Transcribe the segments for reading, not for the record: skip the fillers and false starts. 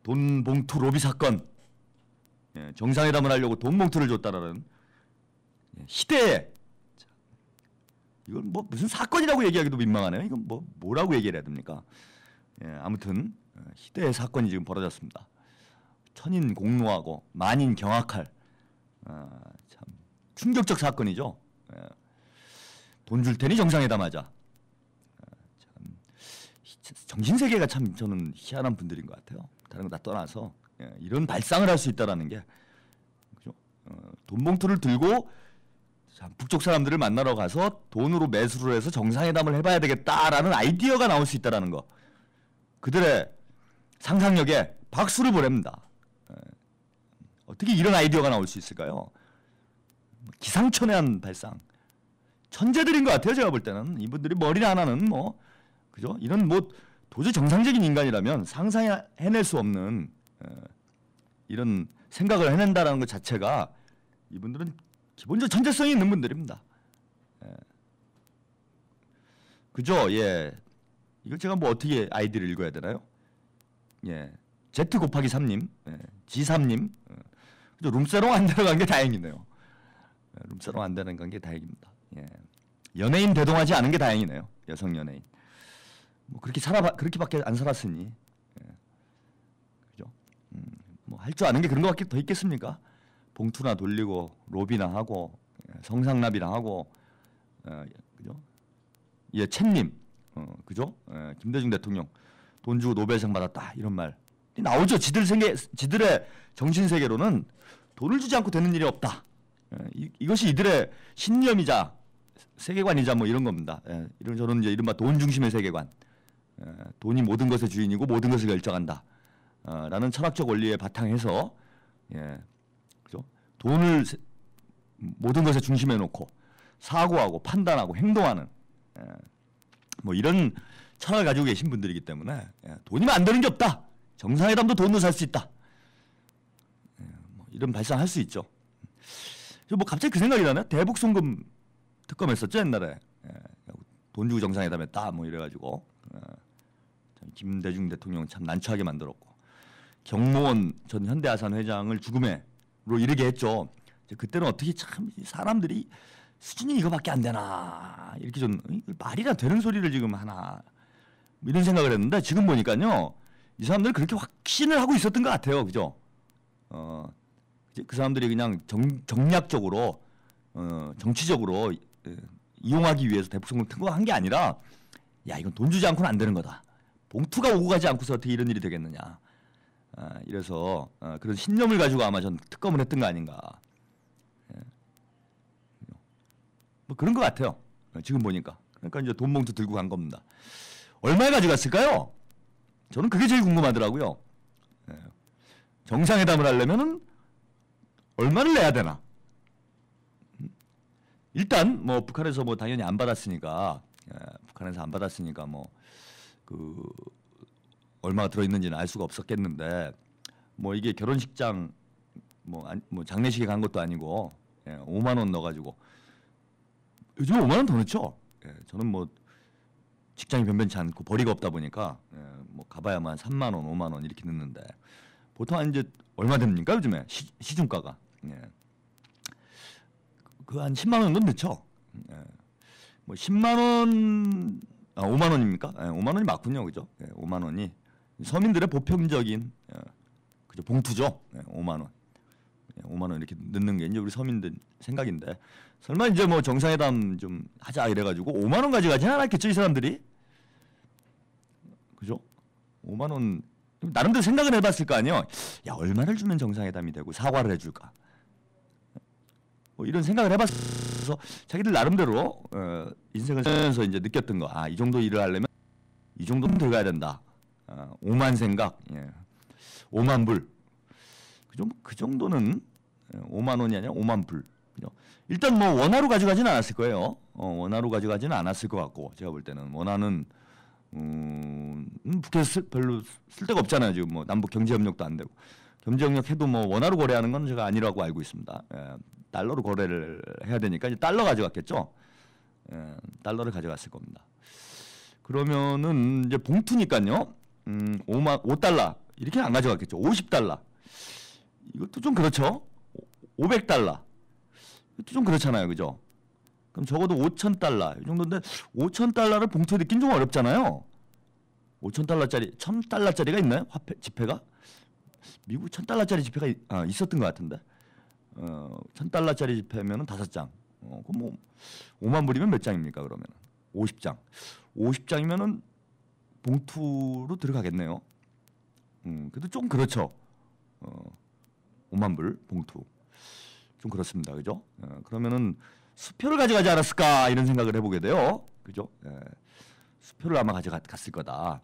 돈 봉투 로비 사건, 예, 정상회담을 하려고 돈 봉투를 줬다라는 예, 희대의 이건 뭐 무슨 사건이라고 얘기하기도 민망하네요. 이건 뭐라고 얘기를 해야 됩니까? 예, 아무튼 희대의 사건이 지금 벌어졌습니다. 천인 공노하고 만인 경악할 참 충격적 사건이죠. 예, 돈 줄 테니 정상회담하자. 참 정신세계가 참 저는 희한한 분들인 것 같아요. 다른 거 다 떠나서 예, 이런 발상을 할 수 있다라는 게 그죠? 돈 봉투를 들고 북쪽 사람들을 만나러 가서 돈으로 매수를 해서 정상회담을 해봐야 되겠다라는 아이디어가 나올 수 있다는 거. 그들의 상상력에 박수를 보냅니다. 어떻게 이런 아이디어가 나올 수 있을까요? 기상천외한 발상. 천재들인 것 같아요. 제가 볼 때는 이분들이 머리 하나는 뭐 그죠? 이런 뭐 도저히 정상적인 인간이라면 상상해낼 수 없는 이런 생각을 해낸다라는 것 자체가 이분들은 기본적으로 천재성이 있는 분들입니다. 예. 그죠? 예. 이걸 제가 뭐 어떻게 아이디를 읽어야 되나요? 예. Z 곱하기 3님, 예. G3님. 그죠? 룸사롱 안 들어간 게 다행이네요. 예. 룸사롱 안 들어간 게 다행입니다. 예. 연예인 대동하지 않은 게 다행이네요. 여성 연예인. 뭐 그렇게밖에 안 살았으니. 예. 그죠? 뭐 할 줄 아는 게 그런 거밖에 더 있겠습니까? 봉투나 돌리고 로비나 하고 성상납이나 하고 그죠? 예, 챗님 그죠? 김대중 대통령 돈 주고 노벨상 받았다 이런 말 나오죠. 지들의 정신 세계로는 돈을 주지 않고 되는 일이 없다. 이것이 이들의 신념이자 세계관이자 뭐 이런 겁니다. 이런 저는 이제 이른바 돈 중심의 세계관. 돈이 모든 것의 주인이고 모든 것을 결정한다. 라는 철학적 원리에 바탕해서 그죠? 돈을 모든 것의 중심에 놓고 사고하고 판단하고 행동하는 뭐 이런 철학을 가지고 계신 분들이기 때문에 돈이면 안 되는 게 없다. 정상회담도 돈으로 살 수 있다. 뭐 이런 발상할 수 있죠. 뭐 갑자기 그 생각이 나네. 대북송금 특검 했었죠 옛날에. 돈 주고 정상회담했다 뭐 이래가지고 김대중 대통령 참 난처하게 만들었고 경무원 전 현대아산 회장을 죽음에 로 이르게 했죠. 그때는 어떻게 참 사람들이 수준이 이거밖에 안 되나 이렇게 좀 말이나 되는 소리를 지금 하나 이런 생각을 했는데 지금 보니까요 이 사람들 그렇게 확신을 하고 있었던 것 같아요. 그죠? 그 사람들이 그냥 정략적으로 정치적으로 이용하기 위해서 대북송금 특검한 게 아니라 야 이건 돈 주지 않고는 안 되는 거다. 봉투가 오고 가지 않고서 어떻게 이런 일이 되겠느냐. 이래서 그런 신념을 가지고 아마 전 특검을 했던 거 아닌가. 뭐 그런 것 같아요. 지금 보니까. 그러니까 이제 돈 봉투 들고 간 겁니다. 얼마에 가져갔을까요? 저는 그게 제일 궁금하더라고요. 정상회담을 하려면은 얼마를 내야 되나? 일단 뭐 북한에서 뭐 당연히 안 받았으니까 북한에서 안 받았으니까 뭐 그 얼마가 들어있는지는 알 수가 없었겠는데 뭐 이게 결혼식장 뭐 장례식에 간 것도 아니고 5만 원 넣어가지고 요즘 5만 원 더 넣죠. 저는 뭐 직장이 변변치 않고 벌이가 없다 보니까 뭐 가봐야만 3만 원, 5만 원 이렇게 넣는데 보통 이제 얼마 됩니까 요즘에 시중가가 그 한 10만 원 정도 넣죠. 뭐 10만 원 5만 원입니까? 5만 원이 맞군요, 그죠? 5만 원이 서민들의 보편적인 그죠 봉투죠. 5만 원, 5만 원 이렇게 넣는 게 이제 우리 서민들 생각인데 설마 이제 뭐 정상회담 좀 하자 이래가지고 5만 원 가져가지는 않았겠죠, 이 사람들이? 그죠? 5만 원 나름대로 생각을 해봤을 거 아니에요. 야 얼마를 주면 정상회담이 되고 사과를 해줄까? 뭐 이런 생각을 해봤어. 자기들 나름대로 인생을 살면서 이제 느꼈던 거. 아, 이 정도 일을 하려면 이 정도는 들어가야 된다. 5만 생각, 5만 불. 그 정도는 5만 원이 아니라 5만 불. 그죠? 일단 뭐 원화로 가져가지는 않았을 거예요. 원화로 가져가지는 않았을 것 같고 제가 볼 때는 원화는 북에서 별로 쓸 데가 없잖아요. 지금 뭐 남북 경제협력도 안 되고 경제협력 해도 뭐 원화로 거래하는 건 제가 아니라고 알고 있습니다. 달러로 거래를 해야 되니까 이제 달러 가져갔겠죠. 달러를 가져갔을 겁니다. 그러면은 이제 봉투니까요. 5달러 이렇게는 안 가져갔겠죠. 50달러. 이것도 좀 그렇죠. 500달러. 이것도 좀 그렇잖아요. 그죠? 그럼 적어도 5,000달러. 이 정도인데 5,000달러를 봉투에 넣긴 좀 어렵잖아요. 5,000달러짜리, 1,000달러짜리가 있나요? 화폐, 지폐가? 미국 1,000달러짜리 지폐가 있었던 것 같은데. 1,000달러짜리 지폐면은 5장. 그럼 뭐 5만 불이면 몇 장입니까? 그러면 50장. 50장이면은 봉투로 들어가겠네요. 그래도 좀 그렇죠. 5만 불 봉투. 좀 그렇습니다. 그죠? 그러면은 수표를 가져가지 않았을까 이런 생각을 해보게 돼요. 그죠? 수표를 아마 가져갔을 거다.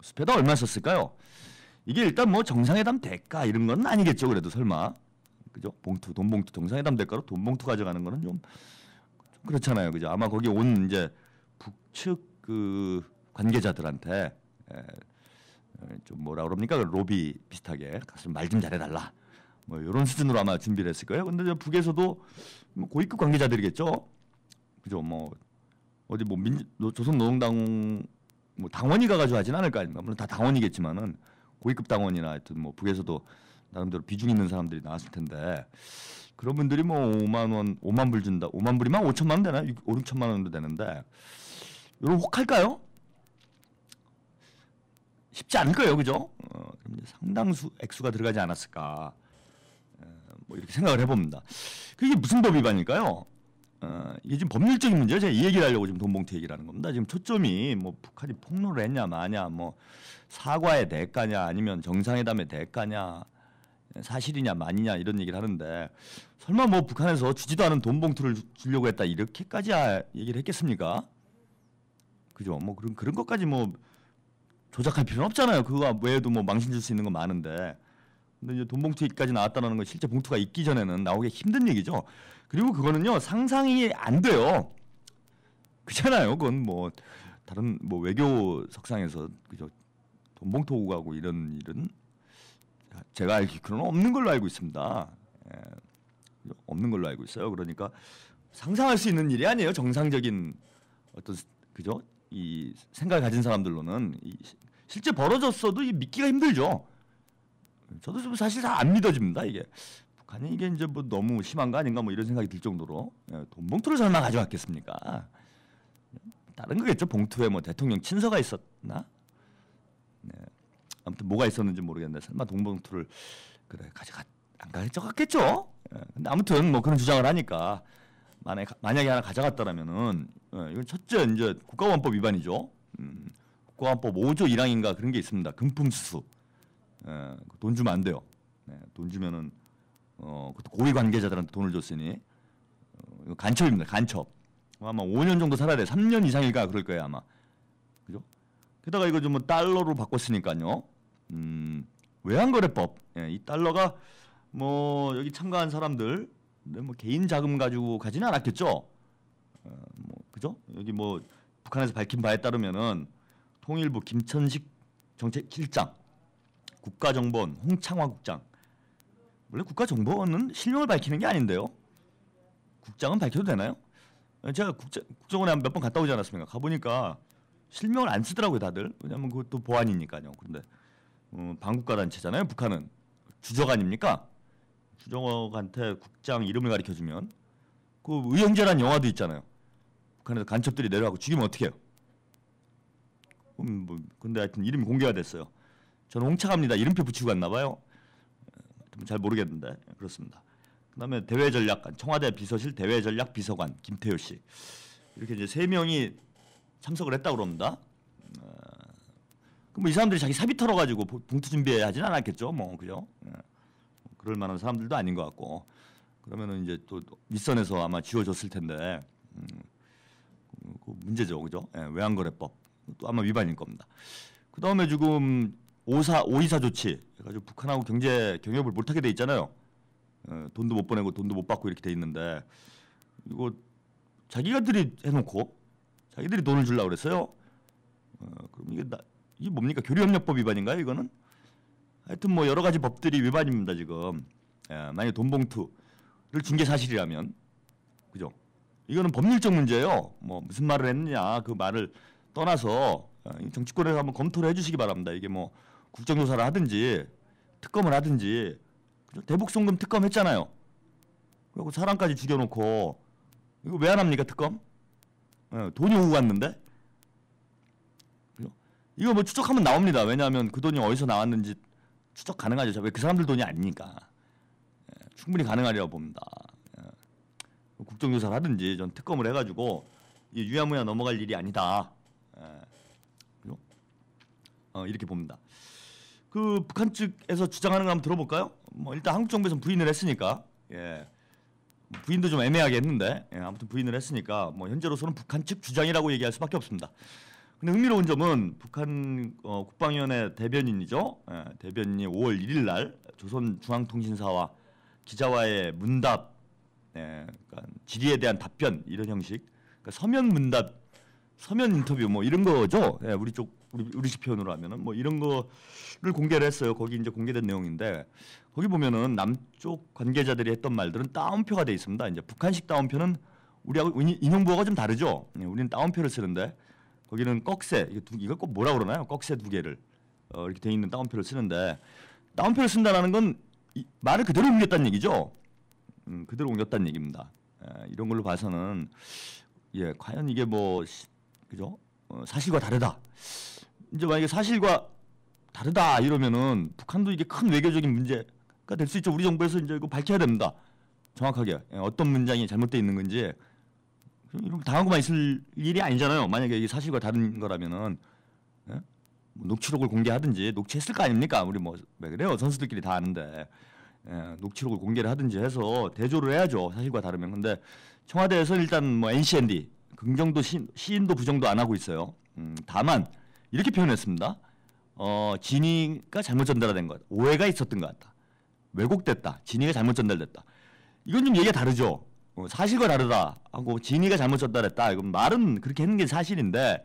수표다 얼마 썼을까요? 이게 일단 뭐 정상회담 대가 이런 건 아니겠죠. 그래도 설마. 그죠? 봉투, 돈 봉투, 정상회담 대가로 돈 봉투 가져가는 거는 좀 그렇잖아요. 그죠? 아마 거기 온 이제 북측 그 관계자들한테 좀 뭐라 그럽니까? 로비 비슷하게 가서 말 좀 잘해달라. 뭐 이런 수준으로 아마 준비를 했을 거예요. 근데 북에서도 뭐 고위급 관계자들이겠죠. 그죠? 뭐 어디 뭐 조선노동당 뭐 당원이 가가지고 하진 않을 거 아닙니까? 물론 다 당원이겠지만은 고위급 당원이나 하여튼 뭐 북에서도 나름대로 비중 있는 사람들이 나왔을 텐데 그런 분들이 뭐 5만 원, 5만 불 준다. 5만 불이면 5천만 원 되나? 5, 6천만 원도 되는데 이런 혹할까요? 쉽지 않을 거예요, 그죠? 그럼 이제 상당수 액수가 들어가지 않았을까? 뭐 이렇게 생각을 해봅니다. 그게 무슨 법 위반일까요? 이게 지금 법률적인 문제예요. 제가 이 얘기를 하려고 지금 돈봉투 얘기를 하는 겁니다. 지금 초점이 뭐 북한이 폭로를 했냐 마냐, 뭐 사과의 대가냐, 아니면 정상회담의 대가냐, 사실이냐 마니냐 이런 얘기를 하는데 설마 뭐 북한에서 주지도 않은 돈봉투를 주려고 했다 이렇게까지 얘기를 했겠습니까? 그죠? 뭐 그런 것까지 뭐 조작할 필요는 없잖아요. 그거 외에도 뭐 망신 줄 수 있는 건 많은데. 근데 이제 돈 봉투까지 나왔다는 건 실제 봉투가 있기 전에는 나오기 힘든 얘기죠. 그리고 그거는요 상상이 안 돼요. 그렇잖아요. 그건 뭐 다른 뭐 외교 석상에서 그죠 돈 봉투 오고 가고 이런 일은 제가 알기로는 없는 걸로 알고 있습니다. 없는 걸로 알고 있어요. 그러니까 상상할 수 있는 일이 아니에요. 정상적인 어떤 그죠 이 생각을 가진 사람들로는 실제 벌어졌어도 믿기가 힘들죠. 저도 좀 사실 다 안 믿어집니다. 이게 북한이 이게 이제 뭐 너무 심한 거 아닌가 뭐 이런 생각이 들 정도로 돈 봉투를 설마 가져왔겠습니까? 다른 거겠죠. 봉투에 뭐 대통령 친서가 있었나? 네. 아무튼 뭐가 있었는지 모르겠는데 설마 돈 봉투를 그래 안 가져갔겠죠. 근데 아무튼 뭐 그런 주장을 하니까 만약에 하나 가져갔다라면은 이건 첫째 이제 국가원법 위반이죠. 국가원법 5조 1항인가 그런 게 있습니다. 금품수수. 돈 주면 안 돼요. 돈 주면은 그것도 고위 관계자들한테 돈을 줬으니 이거 간첩입니다. 간첩. 아마 5년 정도 살아야 돼. 3년 이상일까 그럴 거예요 아마. 그죠? 게다가 이거 좀 뭐 달러로 바꿨으니까요. 외환거래법. 이 달러가 뭐 여기 참가한 사람들 뭐 개인 자금 가지고 가지는 않았겠죠. 뭐 그죠? 여기 뭐 북한에서 밝힌 바에 따르면은 통일부 김천식 정책실장, 국가정보원 홍창화 국장. 원래 국가정보원은 실명을 밝히는 게 아닌데요. 국장은 밝혀도 되나요? 제가 국정원에 몇 번 갔다 오지 않았습니까? 가보니까 실명을 안 쓰더라고요 다들. 왜냐면 그것도 보안이니까요. 그런데 반국가 단체잖아요. 북한은 주적 아닙니까? 주적한테 국장 이름을 가르쳐주면 그 의형제란 영화도 있잖아요. 북한에서 간첩들이 내려가고 죽이면 어떻게 해요? 근데 하여튼 이름이 공개가 됐어요. 저는 홍차갑니다. 이름표 붙이고 갔나 봐요. 잘 모르겠는데 그렇습니다. 그다음에 대외전략관 청와대 비서실 대외전략 비서관 김태효 씨 이렇게 이제 3명이 참석을 했다고 그럽니다. 그럼 이 사람들이 자기 사비 털어가지고 봉투 준비해 하진 않았겠죠, 뭐 그죠? 그럴 만한 사람들도 아닌 것 같고 그러면은 이제 또 윗선에서 아마 지워줬을 텐데 그 문제죠, 그죠? 외환거래법 또 아마 위반일 겁니다. 그 다음에 지금 524 조치 해가지고 북한하고 경협을 못하게 돼 있잖아요. 돈도 못 보내고 돈도 못 받고 이렇게 돼 있는데 이거 자기가들이 해놓고 자기들이 돈을 주려고 그랬어요. 그럼 이게 뭡니까? 교류협력법 위반인가요? 이거는? 하여튼 뭐 여러 가지 법들이 위반입니다 지금. 만약 돈 봉투를 준 게 사실이라면, 그죠? 이거는 법률적 문제예요. 뭐 무슨 말을 했느냐 그 말을 떠나서 정치권에서 한번 검토를 해주시기 바랍니다. 이게 뭐 국정조사를 하든지 특검을 하든지 그죠? 대북송금 특검 했잖아요. 그리고 사람까지 죽여놓고 이거 왜 안 합니까 특검? 돈이 오고 갔는데 그죠? 이거 뭐 추적하면 나옵니다. 왜냐하면 그 돈이 어디서 나왔는지 추적 가능하죠. 왜 그 사람들 돈이 아니니까 충분히 가능하리라고 봅니다. 국정조사를 하든지 전 특검을 해가지고 이게 유야무야 넘어갈 일이 아니다. 그죠? 이렇게 봅니다. 그 북한 측에서 주장하는 거 한번 들어볼까요? 뭐 일단 한국 정부에서는 부인을 했으니까 부인도 좀 애매하게 했는데 아무튼 부인을 했으니까 뭐 현재로서는 북한 측 주장이라고 얘기할 수밖에 없습니다. 근데 흥미로운 점은 북한 국방위원회 대변인이죠. 대변인이 5월 1일 날 조선중앙통신사와 기자와의 문답, 그러니까 질의에 대한 답변 이런 형식, 그러니까 서면 문답, 서면 인터뷰 뭐 이런 거죠. 우리식 표현으로 하면은 뭐 이런 거를 공개를 했어요. 거기 이제 공개된 내용인데 거기 보면은 남쪽 관계자들이 했던 말들은 따옴표가 돼 있습니다. 이제 북한식 따옴표는 우리하고 인용부호가 좀 다르죠. 우리는 따옴표를 쓰는데 거기는 꺽쇠, 이거 꼭 뭐라 그러나요? 꺽쇠 2개를 이렇게 돼 있는 따옴표를 쓰는데 따옴표를 쓴다라는 건 말을 그대로 옮겼다는 얘기죠. 그대로 옮겼다는 얘기입니다. 이런 걸로 봐서는 과연 이게 뭐 그죠? 사실과 다르다. 이제 만약에 사실과 다르다 이러면은 북한도 이게 큰 외교적인 문제가 될 수 있죠. 우리 정부에서 이제 이거 밝혀야 됩니다. 정확하게 어떤 문장이 잘못되어 있는 건지 이런 거 당하고만 있을 일이 아니잖아요. 만약에 이게 사실과 다른 거라면은 뭐 녹취록을 공개하든지 녹취했을 거 아닙니까? 우리 뭐 왜 그래요? 선수들끼리 다 아는데 녹취록을 공개를 하든지 해서 대조를 해야죠. 사실과 다르면. 근데 청와대에서는 일단 뭐 NCND 긍정도 시인도 부정도 안 하고 있어요. 다만 이렇게 표현했습니다. 진위가 잘못 전달된 것 같다. 오해가 있었던 것 같다. 왜곡됐다. 진위가 잘못 전달됐다. 이건 좀 얘기가 다르죠. 사실과 다르다 하고 진위가 잘못 전달했다. 이건 말은 그렇게 했는 게 사실인데,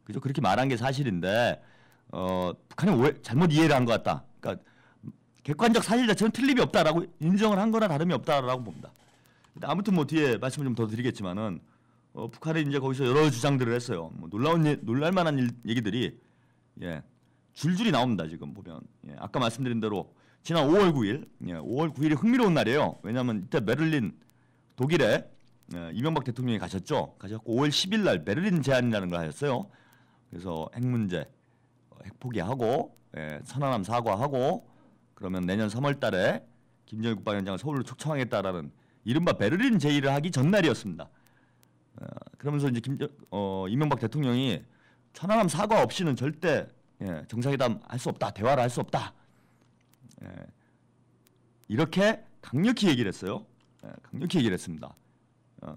그죠? 그렇게 말한 게 사실인데, 북한이 잘못 이해를 한 것 같다. 그러니까 객관적 사실 자체는 틀림이 없다라고 인정을 한 거나 다름이 없다라고 봅니다. 아무튼 뭐 뒤에 말씀을 좀 더 드리겠지만은 북한이 이제 거기서 여러 주장들을 했어요. 뭐 놀랄만한 얘기들이 줄줄이 나옵니다. 지금 보면 아까 말씀드린 대로 지난 5월 9일, 5월 9일이 흥미로운 날이에요. 왜냐하면 이때 베를린 독일에 이명박 대통령이 가셨고 5월 10일 날 베를린 제안이라는 걸 하셨어요. 그래서 핵 문제, 핵 포기하고 천안함 사과하고 그러면 내년 3월 달에 김정일 국방위원장을 서울로 초청하겠다라는 이른바 베를린 제의를 하기 전날이었습니다. 그러면서 이제 이명박 대통령이 천안함 사과 없이는 절대 정상회담 할 수 없다, 대화를 할 수 없다. 이렇게 강력히 얘기를 했어요. 강력히 얘기를 했습니다.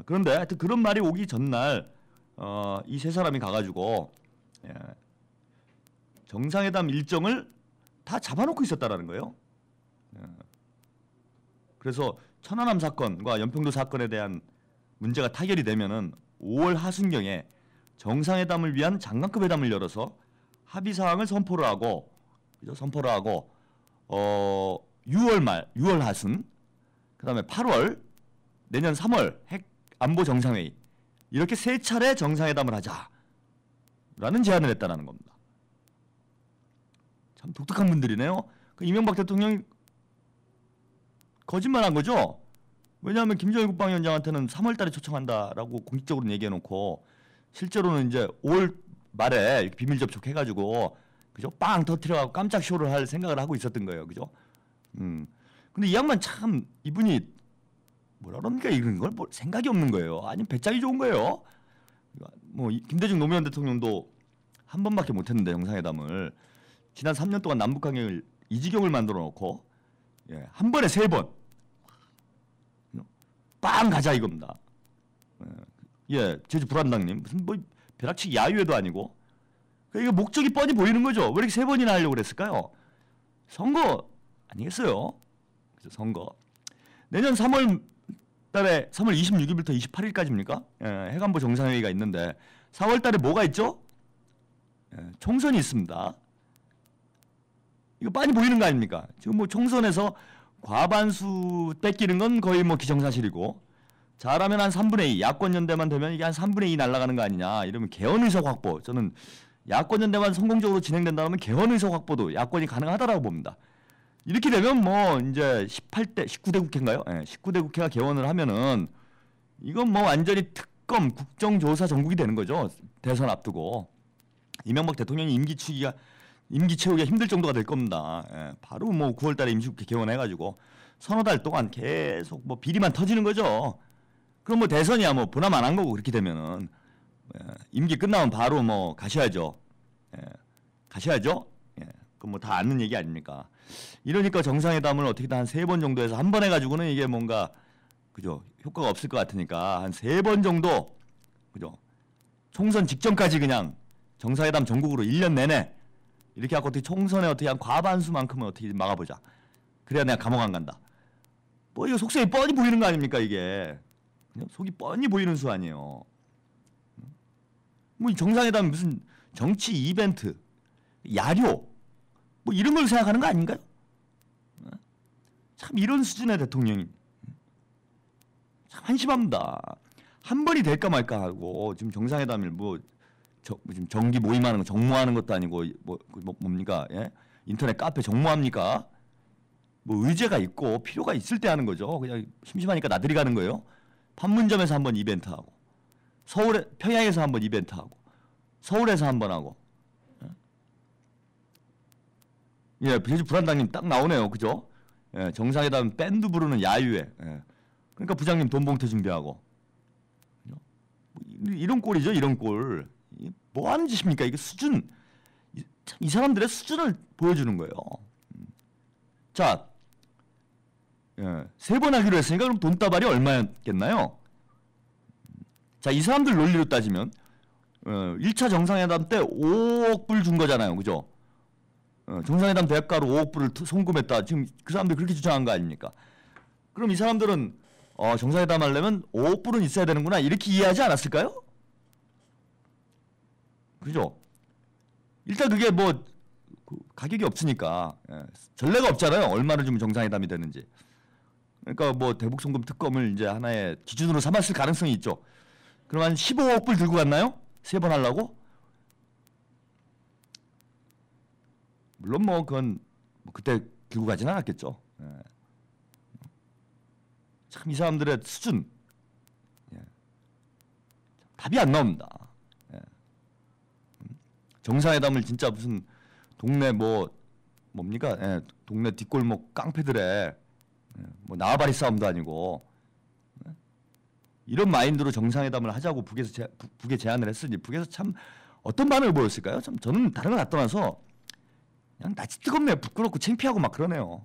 그런데 하여튼 그런 말이 오기 전날 이 세 사람이 가가지고 정상회담 일정을 다 잡아놓고 있었다라는 거예요. 그래서 천안함 사건과 연평도 사건에 대한 문제가 타결이 되면은 5월 하순경에 정상회담을 위한 장관급 회담을 열어서 합의 사항을 선포를 하고 6월 하순, 그다음에 8월, 내년 3월 핵 안보 정상회의 이렇게 세 차례 정상회담을 하자라는 제안을 했다라는 겁니다. 참 독특한 분들이네요. 이명박 대통령이 거짓말한 거죠. 왜냐하면 김정일 국방위원장한테는 3월 달에 초청한다라고 공식적으로 얘기해놓고 실제로는 이제 5월 말에 비밀 접촉해가지고 그죠? 빵 터트려가지고 깜짝 쇼를 할 생각을 하고 있었던 거예요. 그죠? 근데 이 양반 참 이분이 뭐라 그럽니까? 이런 걸 뭐 생각이 없는 거예요. 아니면 배짱이 좋은 거예요. 뭐 김대중 노무현 대통령도 한 번밖에 못했는데 정상회담을 지난 3년 동안 남북관계를 이 지경을 만들어 놓고 한 번에 3번 빵 가자 이겁니다. 제주 불안당님 무슨 뭐 벼락치기 야유회도 아니고 이게 목적이 뻔히 보이는 거죠. 왜 이렇게 3번이나 하려고 그랬을까요? 선거 아니겠어요? 그래서 선거 내년 3월 달에 3월 26일부터 28일까지입니까? 핵안보 정상회의가 있는데 4월 달에 뭐가 있죠? 총선이 있습니다. 이거 빤히 보이는 거 아닙니까? 지금 뭐 총선에서 과반수 뺏기는 건 거의 뭐 기정사실이고 잘하면 한 3분의 2 야권 연대만 되면 이게 한 3분의 2 날아가는 거 아니냐 이러면 개헌 의석 확보 저는 야권 연대만 성공적으로 진행된다면 개헌 의석 확보도 야권이 가능하다라고 봅니다. 이렇게 되면 뭐 이제 19대 국회인가요? 예, 19대 국회가 개헌을 하면은 이건 뭐 완전히 특검 국정조사 전국이 되는 거죠. 대선 앞두고 이명박 대통령이 임기 채우기가 힘들 정도가 될 겁니다. 예, 바로 뭐 9월달에 임시국회 개원해가지고 서너 달 동안 계속 뭐 비리만 터지는 거죠. 그럼 뭐 대선이야 뭐 보남 안 한 거고 그렇게 되면은 임기 끝나면 바로 뭐 가셔야죠. 예, 가셔야죠. 예, 그럼 뭐 다 아는 얘기 아닙니까? 이러니까 정상회담을 어떻게든 한 3번 정도 해서 한 번 해가지고는 이게 뭔가 그죠 효과가 없을 것 같으니까 한 3번 정도 그죠 총선 직전까지 그냥 정상회담 전국으로 1년 내내 이렇게 하고 어떻게 총선에 어떻게 한 과반수만큼은 어떻게 막아보자. 그래야 내가 감옥 안 간다. 뭐 이거 속셈이 뻔히 보이는 거 아닙니까 이게. 그냥 속이 뻔히 보이는 수 아니에요. 뭐 정상회담 무슨 정치 이벤트, 야료 뭐 이런 걸 생각하는 거 아닌가요? 참 이런 수준의 대통령이 참 한심합니다. 한 번이 될까 말까 하고 지금 정상회담을 지금 정기 모임하는 거 정모하는 것도 아니고 뭡니까? 예? 인터넷 카페 정모합니까? 뭐 의제가 있고 필요가 있을 때 하는 거죠. 그냥 심심하니까 나들이 가는 거예요. 판문점에서 한번 이벤트 하고 서울에 평양에서 한번 이벤트 하고 서울에서 한번 하고 예, 배주 불안당님 딱 나오네요. 그죠? 예, 정상회담 밴드 부르는 야유회. 예. 그러니까 부장님 돈 봉투 준비하고 이런 꼴이죠. 이런 꼴. 뭐 하는 짓입니까? 이게 수준 이 사람들의 수준을 보여주는 거예요. 자, 예, 3번 하기로 했으니까 그럼 돈다발이 얼마였겠나요? 자, 이 사람들 논리로 따지면 1차 정상회담 때 5억 불 준 거잖아요. 그죠? 정상회담 대가로 5억 불을 송금했다. 지금 그 사람들이 그렇게 주장한 거 아닙니까? 그럼 이 사람들은 정상회담 하려면 5억 불은 있어야 되는구나 이렇게 이해하지 않았을까요? 그죠? 일단 그게 뭐 가격이 없으니까 전례가 없잖아요. 얼마를 주면 정상회담이 되는지. 그러니까 뭐 대북송금 특검을 이제 하나의 기준으로 삼았을 가능성이 있죠. 그럼 한 15억 불 들고 갔나요? 3번 하려고? 물론 뭐 그건 그때 들고 가지는 않았겠죠. 참 이 사람들의 수준 답이 안 나옵니다. 정상회담을 진짜 무슨 동네 뭡니까? 동네 뒷골목 깡패들의 뭐 나와바리 싸움도 아니고 이런 마인드로 정상회담을 하자고 북에 제안을 했으니 북에서 참 어떤 반응을 보였을까요? 참 저는 다른 거 다 떠나서 그냥 낯이 뜨겁네요. 부끄럽고 창피하고 막 그러네요.